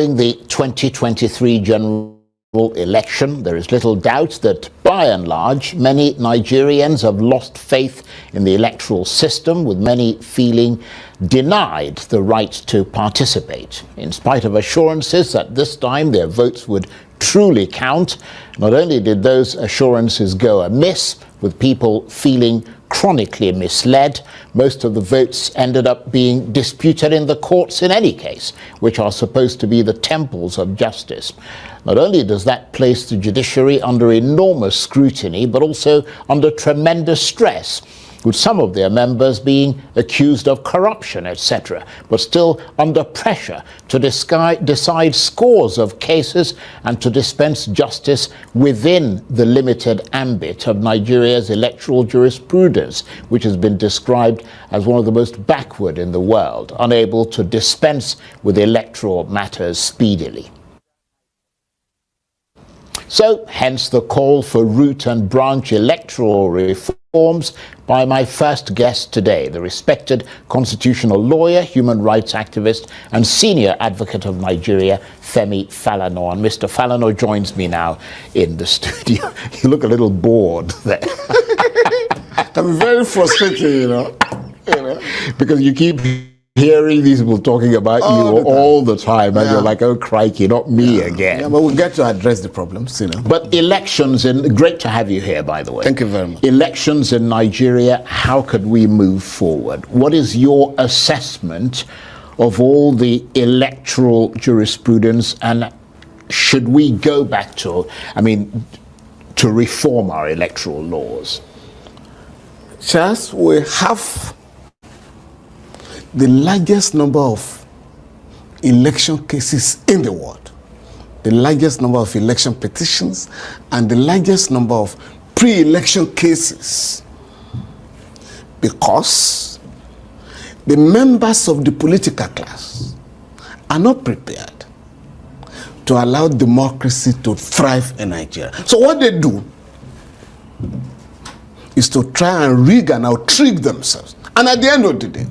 Following the 2023 general election, there is little doubt that, by and large, many Nigerians have lost faith in the electoral system, with many feeling denied the right to participate. In spite of assurances that this time their votes would truly count, not only did those assurances go amiss, with people feeling chronically misled, most of the votes ended up being disputed in the courts in any case, which are supposed to be the temples of justice. Not only does that place the judiciary under enormous scrutiny, but also under tremendous stress, with some of their members being accused of corruption, etc., but still under pressure to decide scores of cases and to dispense justice within the limited ambit of Nigeria's electoral jurisprudence, which has been described as one of the most backward in the world, unable to dispense with electoral matters speedily. So, hence the call for root and branch electoral reforms by my first guest today, the respected constitutional lawyer, human rights activist, and senior advocate of Nigeria, Femi Falana. And Mr. Falana joins me now in the studio. You look a little bored there. I'm very frustrated, you know. Because you keep hearing these people talking about you all the time, and you're like, oh crikey, not me again. Yeah, but we'll get to address the problems, you know. But elections, great to have you here, by the way. Thank you very much. Elections in Nigeria, how could we move forward? What is your assessment of all the electoral jurisprudence, and should we go back to, to reform our electoral laws? Charles, we have the largest number of election cases in the world, the largest number of election petitions, and the largest number of pre-election cases, because the members of the political class are not prepared to allow democracy to thrive in Nigeria. So what they do is to try and rig and out-trick themselves. And at the end of the day,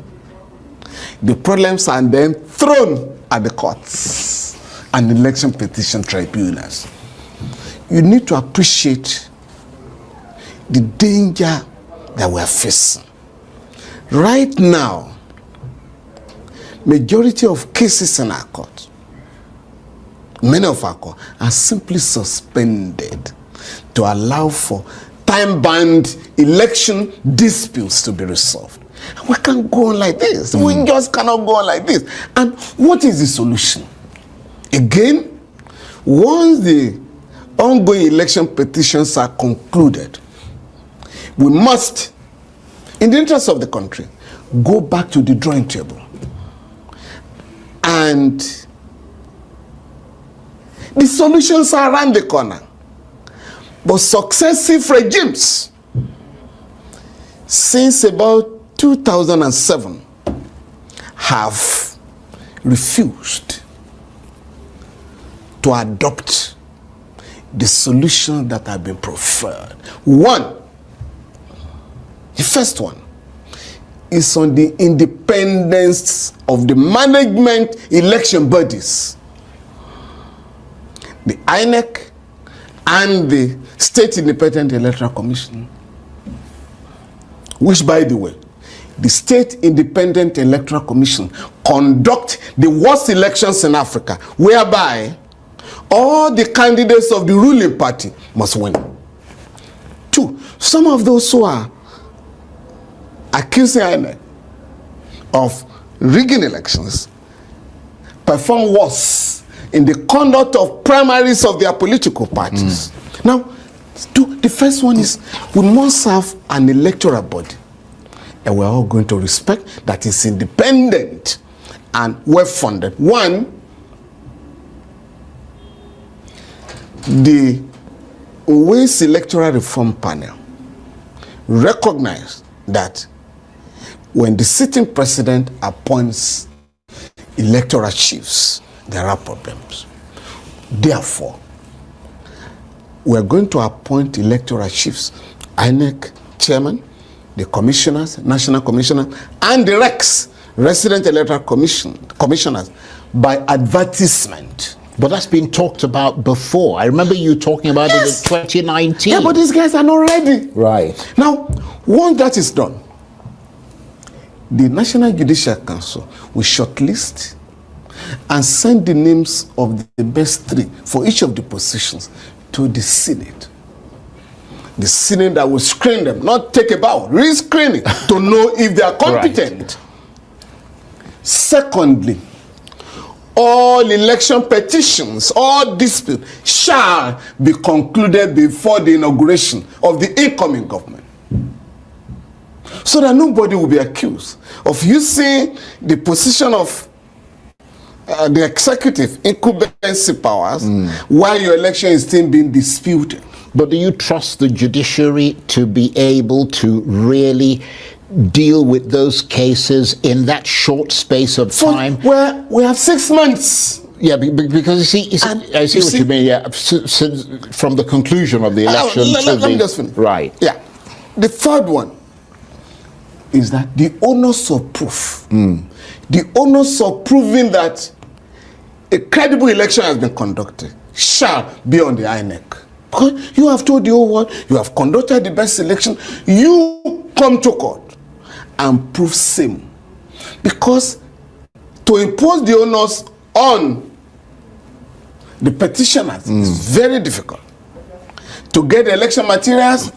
the problems are then thrown at the courts and election petition tribunals. You need to appreciate the danger that we are facing. Right now, majority of cases in our court, many of our courts, are simply suspended to allow for time-bound election disputes to be resolved. We can't go on like this. We just cannot go on like this. And what is the solution? Again, once the ongoing election petitions are concluded, we must, in the interest of the country, go back to the drawing table. And the solutions are around the corner. But successive regimes, since about 2007, have refused to adopt the solution that have been preferred. The first one, is on the independence of the management election bodies, the Inec and the State Independent Electoral Commission, which, by the way, the State Independent Electoral Commission conduct the worst elections in Africa, whereby all the candidates of the ruling party must win. 2, some of those who are accusing INEC of rigging elections perform worse in the conduct of primaries of their political parties. Now, the first one is we must have an electoral body, and we're all going to respect that is independent and well-funded. One, the Ways Electoral Reform Panel recognized that when the sitting president appoints electoral chiefs, there are problems. Therefore, we're going to appoint electoral chiefs, INEC chairman, the commissioners, national commissioner, and the RECs, resident electoral commissioners, by advertisement. But that's been talked about before. I remember you talking about it in 2019. Yeah, but these guys are not ready. Right. Now, once that is done, the National Judicial Council will shortlist and send the names of the best 3 for each of the positions to the Senate. The Senate that will screen them, not take a bow, re-screening to know if they are competent. Right. Secondly, all election petitions, all disputes shall be concluded before the inauguration of the incoming government. So that nobody will be accused of using the position of the executive incumbency powers while your election is still being disputed. But do you trust the judiciary to be able to really deal with those cases in that short space of time? Where we have 6 months. Yeah, because you see, I see what you mean. Yeah, from the conclusion of the election let me just finish. Right. Yeah. The third one is that the onus of proof, the onus of proving that a credible election has been conducted shall be on the Inec. Because you have told the whole world you have conducted the best election. You come to court and prove same. Because to impose the onus on the petitioners is very difficult. To get the election materials,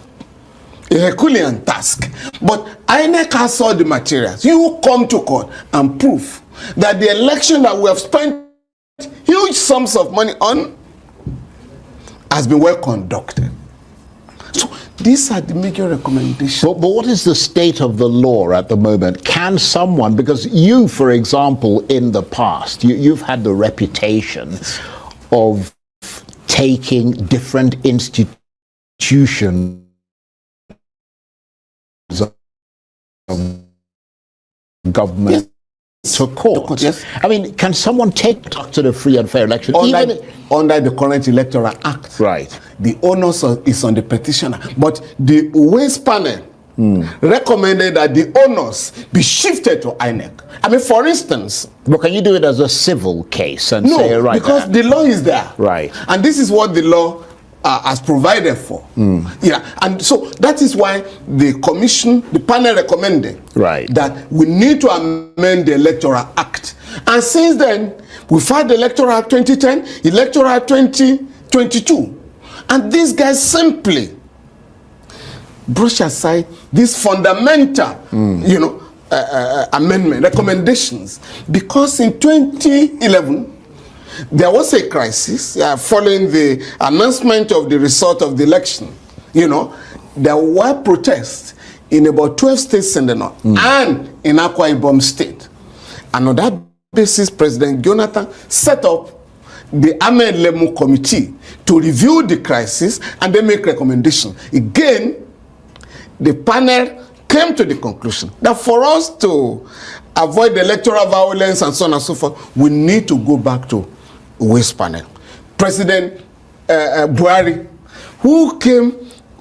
a Herculean task. But INEC has all the materials. You come to court and prove that the election that we have spent huge sums of money on has been well conducted. So these are the major recommendations. But what is the state of the law at the moment? Can someone, because you, for example, in the past, you've had the reputation of taking different institutions of government to court. Yes. I mean, can someone take to the free and fair election? Under the current Electoral Act, right? The onus is on the petitioner. But the Waste Panel recommended that the onus be shifted to INEC. I mean, for instance... But can you do it as a civil case and say, right? No, because the law is there. Right. And this is what the law has provided for. Yeah, and so that is why the panel recommended that we need to amend the Electoral Act. And since then, we've had the Electoral Act 2010, Electoral Act 2022. And these guys simply brush aside these fundamental, amendment recommendations, because in 2011, there was a crisis following the announcement of the result of the election. There were protests in about 12 states in the north and in Akwa Ibom State. And on that basis, President Jonathan set up the Ahmed Lemu Committee to review the crisis and then make recommendations. Again, the panel came to the conclusion that for us to avoid electoral violence and so on and so forth, we need to go back to Waste Panel. President Buhari, who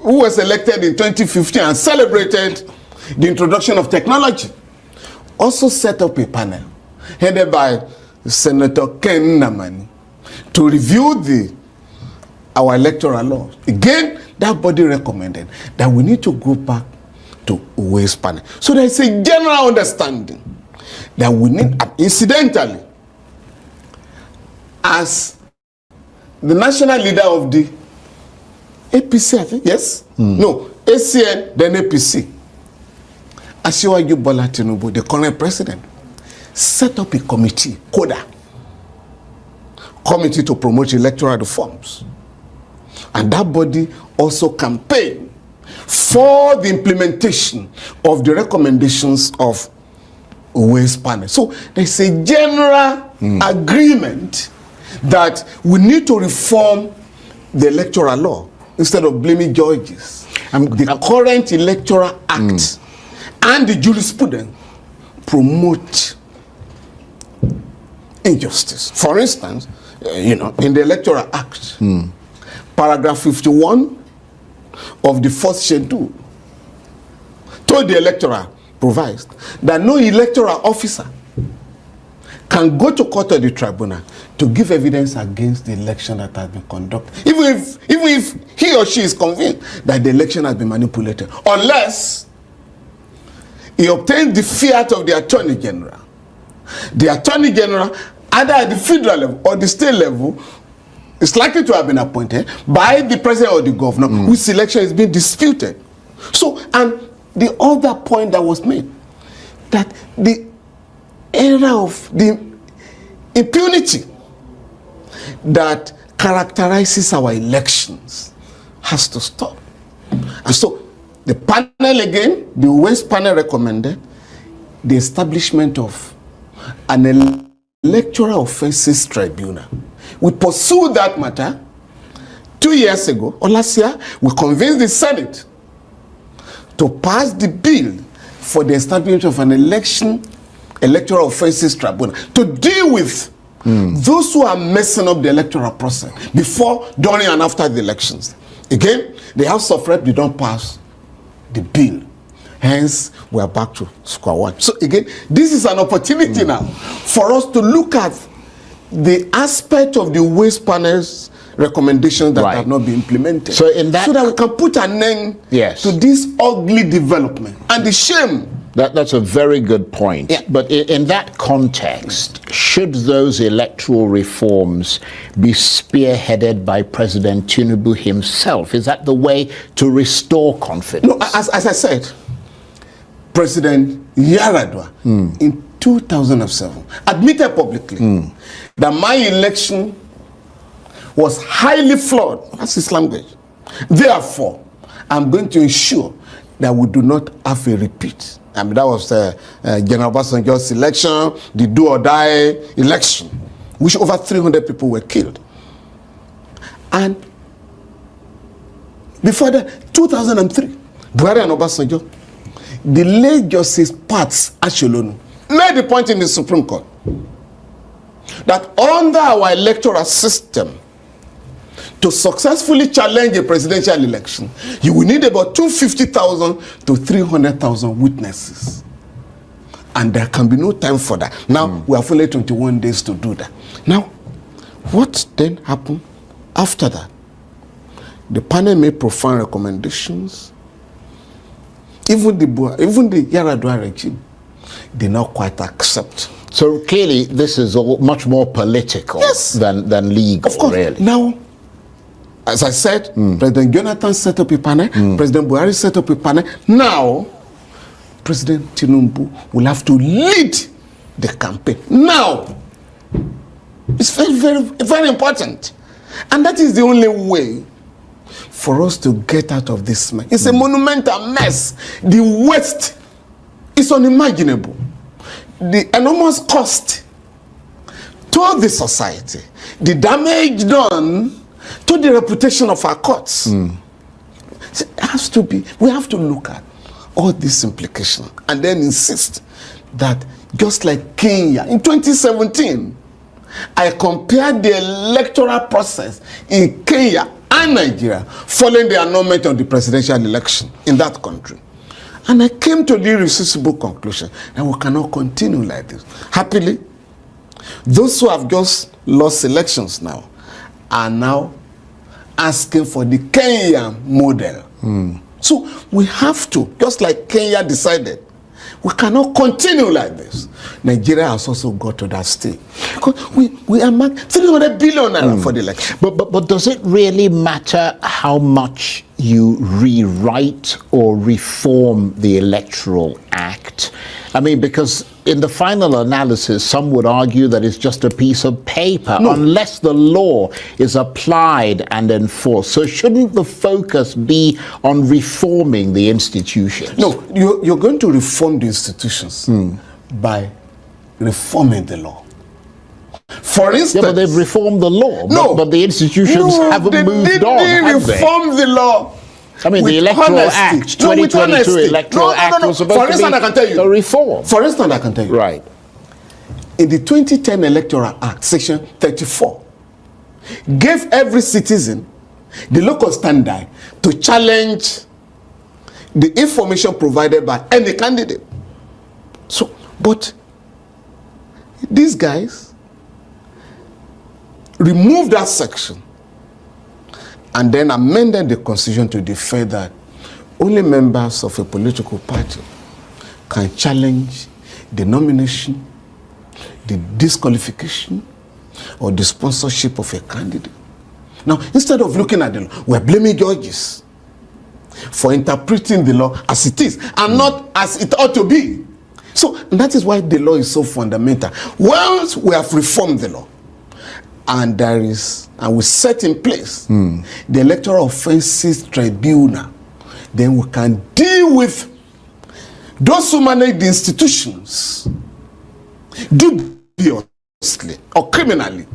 was elected in 2015 and celebrated the introduction of technology, also set up a panel headed by Senator Ken Namani to review our electoral laws. Again, that body recommended that we need to go back to Waste Panel. So there is a general understanding that we need, incidentally, as the national leader of the APC, I think, yes? No, ACN, then APC. Asiwaju Bola Tinubu, the current president, set up a committee, CODA, Committee to Promote Electoral Reforms. And that body also campaigned for the implementation of the recommendations of Waste Panel. So there's a general agreement that we need to reform the electoral law instead of blaming judges. The current Electoral Act and the jurisprudence promote injustice. For instance, in the Electoral Act, paragraph 51 of the fourth schedule told the electoral provides that no electoral officer can go to court or the tribunal to give evidence against the election that has been conducted, even if he or she is convinced that the election has been manipulated, unless he obtains the fiat of the Attorney General. The Attorney General, either at the federal level or the state level, is likely to have been appointed by the president or the governor, whose election is being disputed. So, and the other point that was made, that the era of the impunity that characterizes our elections has to stop. And so the panel again, the West panel recommended the establishment of an electoral offenses tribunal. We pursued that matter 2 years ago, or last year. We convinced the Senate to pass the bill for the establishment of an electoral offenses tribunal to deal with those who are messing up the electoral process before, during, and after the elections. Again, the House of Reps did not pass the bill. Hence, we are back to square one. So again, this is an opportunity now for us to look at the aspect of the West panel's recommendations that have not been implemented. So that we can put an end to this ugly development and the shame. That's a very good point. Yeah. But in that context, should those electoral reforms be spearheaded by President Tinubu himself? Is that the way to restore confidence? No, as I said, President Yaradua in 2007 admitted publicly that my election was highly flawed. That's his language. Therefore, I'm going to ensure that we do not have a repeat. I mean, that was General Obasanjo's election, the do or die election, which over 300 people were killed. And before that, 2003, Buhari and Obasanjo, the late Justice Pats Asholonu made the point in the Supreme Court that under our electoral system, to successfully challenge a presidential election, you will need about 250,000 to 300,000 witnesses. And there can be no time for that. Now, we have only 21 days to do that. Now, what then happened after that? The panel made profound recommendations. Even the Yaradua regime did not quite accept. So clearly, this is all much more political than legal, of course. Really. Now, as I said, President Jonathan set up a panel, President Buhari set up a panel. Now, President Tinubu will have to lead the campaign. Now, it's very, very, very important. And that is the only way for us to get out of this mess. It's a monumental mess. The West is unimaginable. The enormous cost to the society, the damage done to the reputation of our courts. It has to be, we have to look at all these implications and then insist that just like Kenya in 2017, I compared the electoral process in Kenya and Nigeria following the annulment of the presidential election in that country. And I came to the irresistible conclusion that we cannot continue like this. Happily, those who have just lost elections now are now asking for the Kenya model. So we have to, just like Kenya decided, we cannot continue like this. Nigeria has also got to that stage. Because we are marked 300 billion naira for the election. But does it really matter how much you rewrite or reform the Electoral Act? I mean, because in the final analysis, some would argue that it's just a piece of paper unless the law is applied and enforced. So shouldn't the focus be on reforming the institutions? No, you're going to reform the institutions by reforming the law. For instance, but they've reformed the law, but the institutions haven't moved on, have they? Reform the law. I mean, the Electoral Act, 2022 Electoral Act was supposed to be a reform. For instance, I can tell you. Right. In the 2010 Electoral Act, Section 34, gave every citizen the local standard to challenge the information provided by any candidate. So, but these guys removed that section and then amended the constitution to declare that only members of a political party can challenge the nomination, the disqualification, or the sponsorship of a candidate. Now, instead of looking at the law, we're blaming judges for interpreting the law as it is and not as it ought to be. So that is why the law is so fundamental. Once we have reformed the law, and we set in place the Electoral Offences Tribunal, then we can deal with those who manage the institutions dubiously or criminally,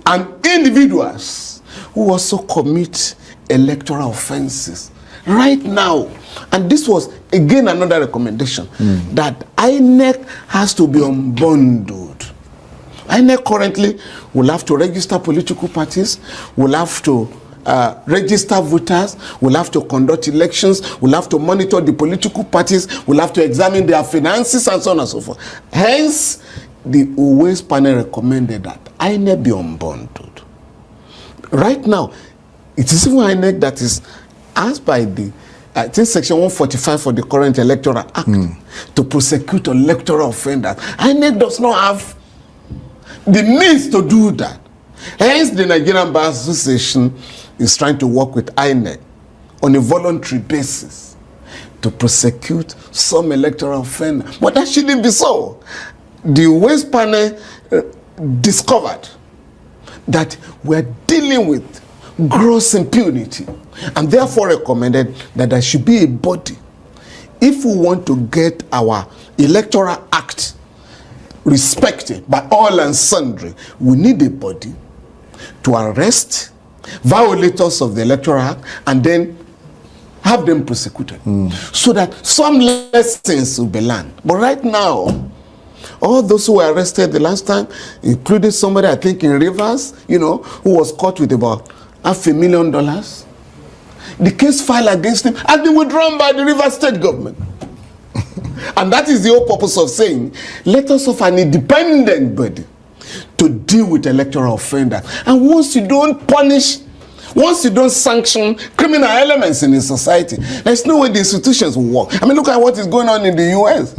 and individuals who also commit electoral offenses right now. And this was again another recommendation that INEC has to be unbundled. INEC currently will have to register political parties, will have to register voters, will have to conduct elections, will have to monitor the political parties, will have to examine their finances, and so on and so forth. Hence, the Uwais panel recommended that INEC be unbundled. Right now, it is even INEC that is asked by the I think Section 145 of the current Electoral Act to prosecute electoral offenders. INEC does not have the means to do that. Hence, the Nigerian Bar Association is trying to work with INEC on a voluntary basis to prosecute some electoral offenders. But that shouldn't be so. The Uwais panel discovered that we're dealing with gross impunity, and therefore recommended that there should be a body. If we want to get our Electoral Act respected by all and sundry, we need a body to arrest violators of the Electoral Act and then have them prosecuted, so that some lessons will be learned. But right now, all those who were arrested the last time, including somebody I think in Rivers, who was caught with about $500,000, the case filed against him has been withdrawn by the Rivers State government. And that is the whole purpose of saying, let us have an independent body to deal with electoral offenders. And once you don't punish, once you don't sanction criminal elements in a society, there's no way the institutions will work. I mean, look at what is going on in the US.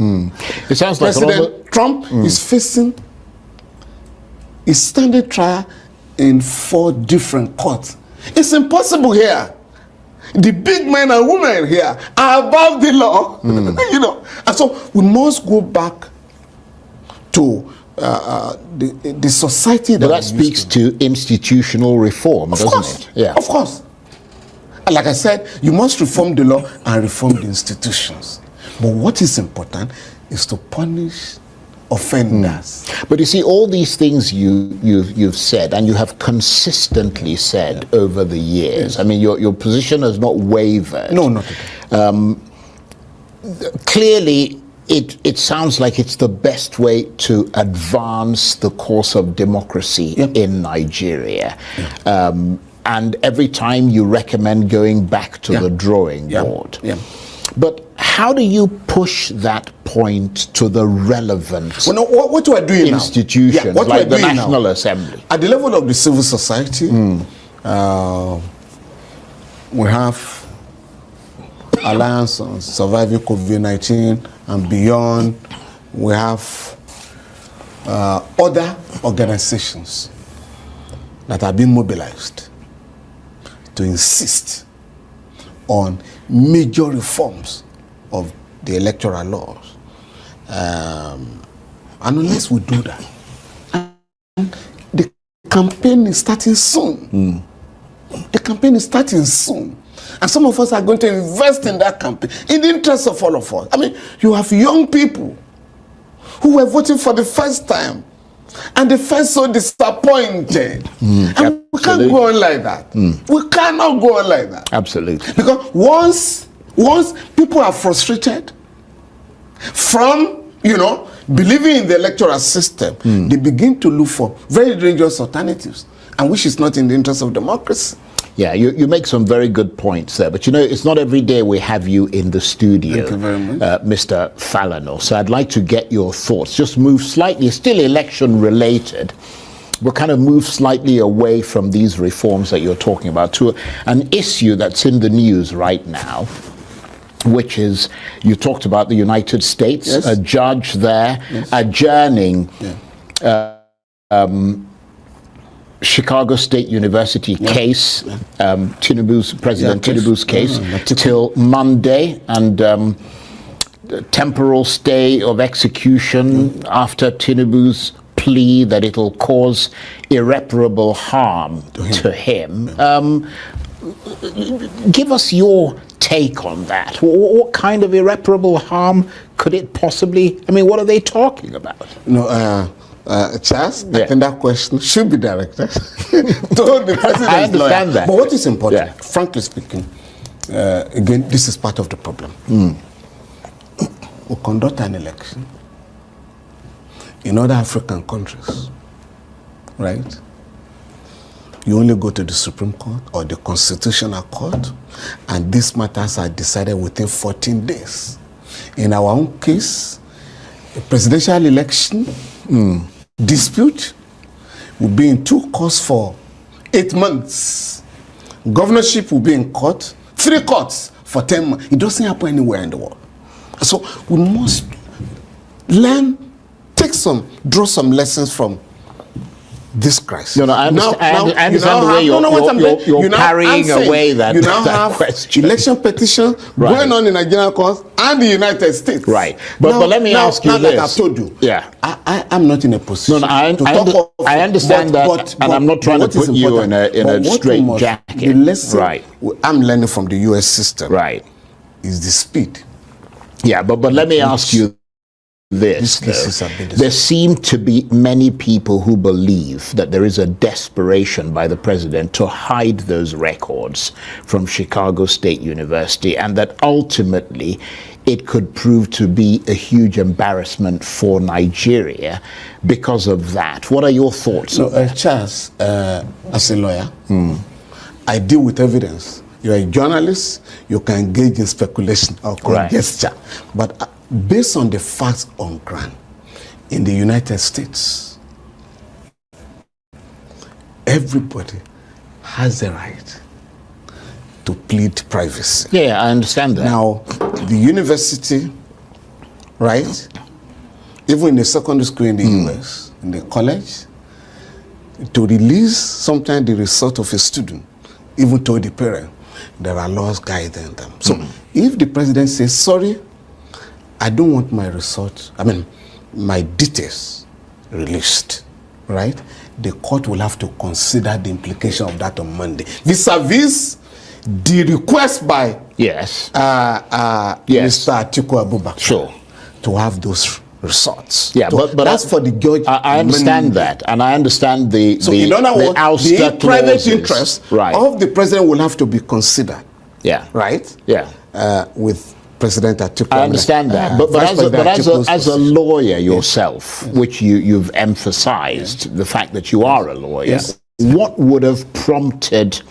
It sounds like President Trump is facing a standard trial in 4 different courts. It's impossible here. The big men and women here are above the law, And so we must go back to the society that speaks to institutional reform, doesn't it? Yeah, of course. And like I said, you must reform the law and reform the institutions. But what is important is to punish offenders. But you see, all these things you've said, and you have consistently said over the years. I mean, your position has not wavered. No, not at all. Clearly, it sounds like it's the best way to advance the course of democracy in Nigeria. And every time you recommend going back to the drawing board. But how do you push that point to the relevant what we're doing institutions like the National Assembly? At the level of the civil society, we have Alliance on Surviving COVID-19 and beyond. We have other organizations that are being mobilized to insist on major reforms of the electoral laws. And unless we do that, and the campaign is starting soon. The campaign is starting soon. And some of us are going to invest in that campaign in the interest of all of us. I mean, you have young people who were voting for the first time, and they felt so disappointed. And we can't go on like that. We cannot go on like that. Absolutely. Because once people are frustrated from, believing in the electoral system, they begin to look for very dangerous alternatives, and which is not in the interest of democracy. Yeah, you make some very good points there. But, it's not every day we have you in the studio, Thank you very much. Mr. Falana. So I'd like to get your thoughts. Just move slightly, still election related. We'll kind of move slightly away from these reforms that you're talking about to an issue that's in the news right now, which is, you talked about the United States, yes. a judge there adjourning Chicago State University case, President Tinubu's case, till Monday, and temporal stay of execution after Tinubu's plea that it'll cause irreparable harm to him. Give us your take on that. What kind of irreparable harm could it possibly, what are they talking about? Charles, I think that question should be directed to the president's I understand lawyer. that. But what is important, frankly speaking, again, this is part of the problem. We conduct an election in other African countries, right? You only go to the Supreme Court or the Constitutional Court, and these matters are decided within 14 days. In our own case, a presidential election dispute will be in 2 courts for 8 months. Governorship will be in court, 3 courts for 10 months. It doesn't happen anywhere in the world. So we must learn, draw some lessons from this crisis. I understand the way you're parrying away that question. Election petition going on in Nigerian courts and the United States. Right. But let me ask you this. Like I've told you, I'm not in a position I understand that, and I'm not trying to put you in a straight jacket. The lesson I'm learning from the U.S. system is the speed. Yeah, but let me ask you this. There seem to be many people who believe that there is a desperation by the president to hide those records from Chicago State University, and that ultimately it could prove to be a huge embarrassment for Nigeria because of that. What are your thoughts on that? Charles, as a lawyer, I deal with evidence. You're a journalist, you can engage in speculation or conjecture. But based on the facts on ground in the United States, everybody has the right to plead privacy. Yeah, I understand that. Now, the university, even in the secondary school in the US, in the college, to release sometimes the result of a student, even to the parent, there are laws guiding them. So if the president says, sorry, I don't want my results, my details released, the court will have to consider the implication of that on Monday. Vis-a-vis the request by Mr. Atiku Abubakar to have those results. Yeah, but that's for the judge. I understand that, and I understand the in other words, the private interest of the president will have to be considered. Yeah. Right? Yeah. With President Atiku. I understand that, but as a lawyer yourself, which you've emphasized the fact that you are a lawyer, what would have prompted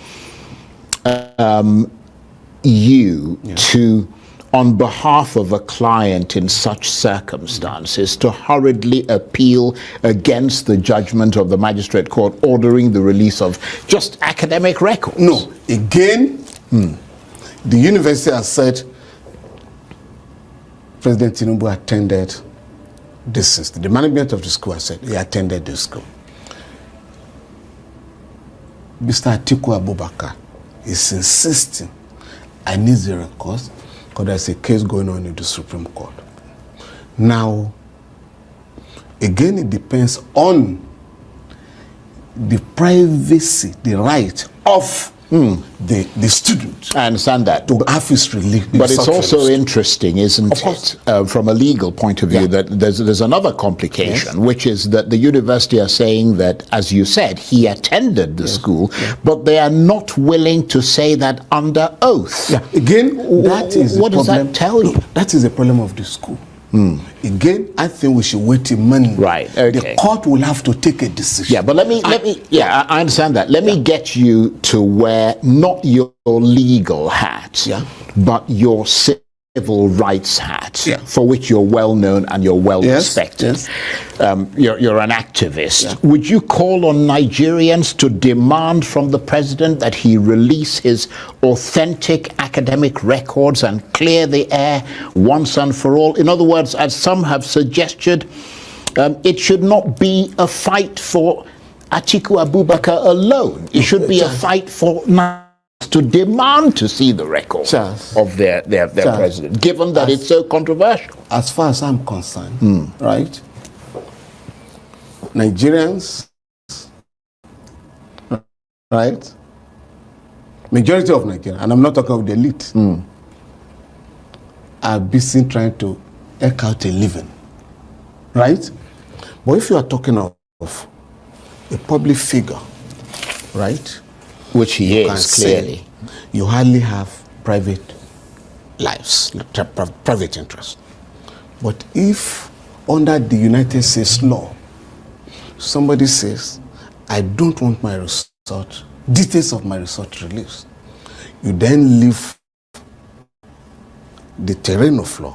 you to, on behalf of a client in such circumstances, to hurriedly appeal against the judgment of the magistrate court ordering the release of just academic records? No. Again, the university has said President Tinubu attended this system. The management of the school has said he attended the school. Mr. Atiku Abubakar is insisting I need the records because there's a case going on in the Supreme Court. Now, again, it depends on the privacy, the right of the student. I understand that. To have his relief. But it's also interesting, isn't it, from a legal point of view, that there's another complication, which is that the university are saying that, as you said, he attended the school, but they are not willing to say that under oath. Yeah. Again, that is what does that tell you? That is the problem of the school. Again, I think we should wait till Monday. Right, okay. The court will have to take a decision. Yeah, but I understand that. Let me get you to wear not your legal hat, but your civil rights hat, for which you're well known and you're well respected. Yes. You're an activist. Would you call on Nigerians to demand from the president that he release his authentic academic records and clear the air once and for all? In other words, as some have suggested, it should not be a fight for Atiku Abubakar alone. It should be a fight for to demand to see the record of their president, given that it's so controversial. As far as I'm concerned, right? Nigerians, right? Majority of Nigerians, and I'm not talking of the elite, are busy trying to eke out a living, right? But if you are talking of a public figure, right? Which he is, clearly. You hardly have private lives, private interests. But if under the United States law, somebody says, I don't want my result, details of my result released, you then leave the terrain of law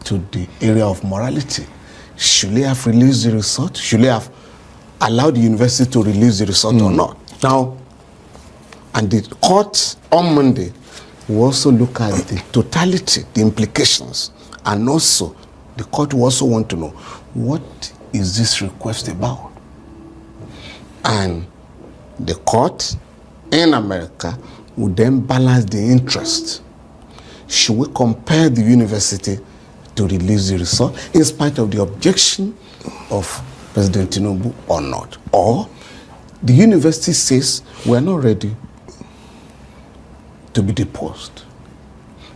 to the area of morality. Should they have released the result? Should they have allowed the university to release the result or not? Now, and the court on Monday will also look at the totality, the implications, and also the court will also want to know, what is this request about? And the court in America will then balance the interest. Should we compel the university to release the result in spite of the objection of President Tinubu or not? Or the university says we're not ready to be deposed.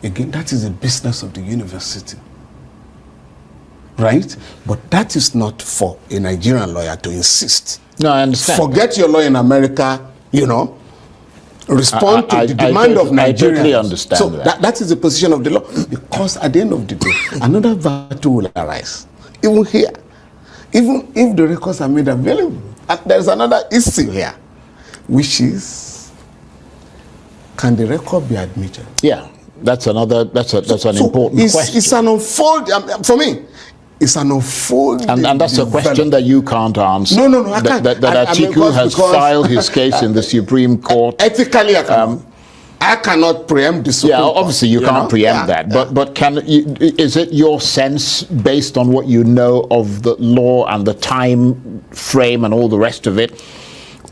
Again, that is the business of the university, right? But that is not for a Nigerian lawyer to insist. No, I understand. Forget your lawyer in America, respond to the demand of Nigerians. I totally understand so that is the position of the law. Because at the end of the day, another battle will arise. Even here, even if the records are made available, there's another issue here, which is, can the record be admitted? Yeah, that's an important question. It's an unfold, for me, it's an unfold. And that's a question that you can't answer. No, I can't. That Atiku has filed his case in the Supreme Court. Ethically, I cannot preempt the Supreme Court. Obviously you can't preempt that. But is it your sense, based on what you know of the law and the time frame and all the rest of it,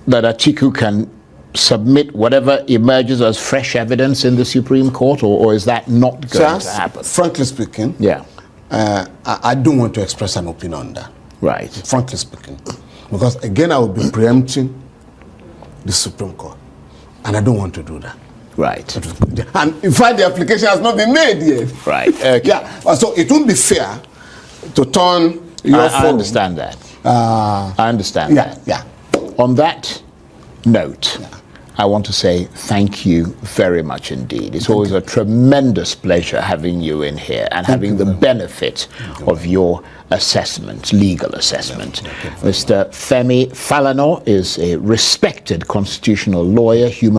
that Atiku can submit whatever emerges as fresh evidence in the Supreme Court, or is that not going to happen? Frankly speaking, I don't want to express an opinion on that. Right. Frankly speaking. Because again, I would be preempting the Supreme Court. And I don't want to do that. Right. And in fact, the application has not been made yet. Right. Okay. So it wouldn't be fair to turn your phone. I understand that. I understand that. Yeah. On that note, I want to say thank you very much indeed. It's always a tremendous pleasure having you in here and having the benefit of your assessment, legal assessment. Mr. Femi Falana is a respected constitutional lawyer, human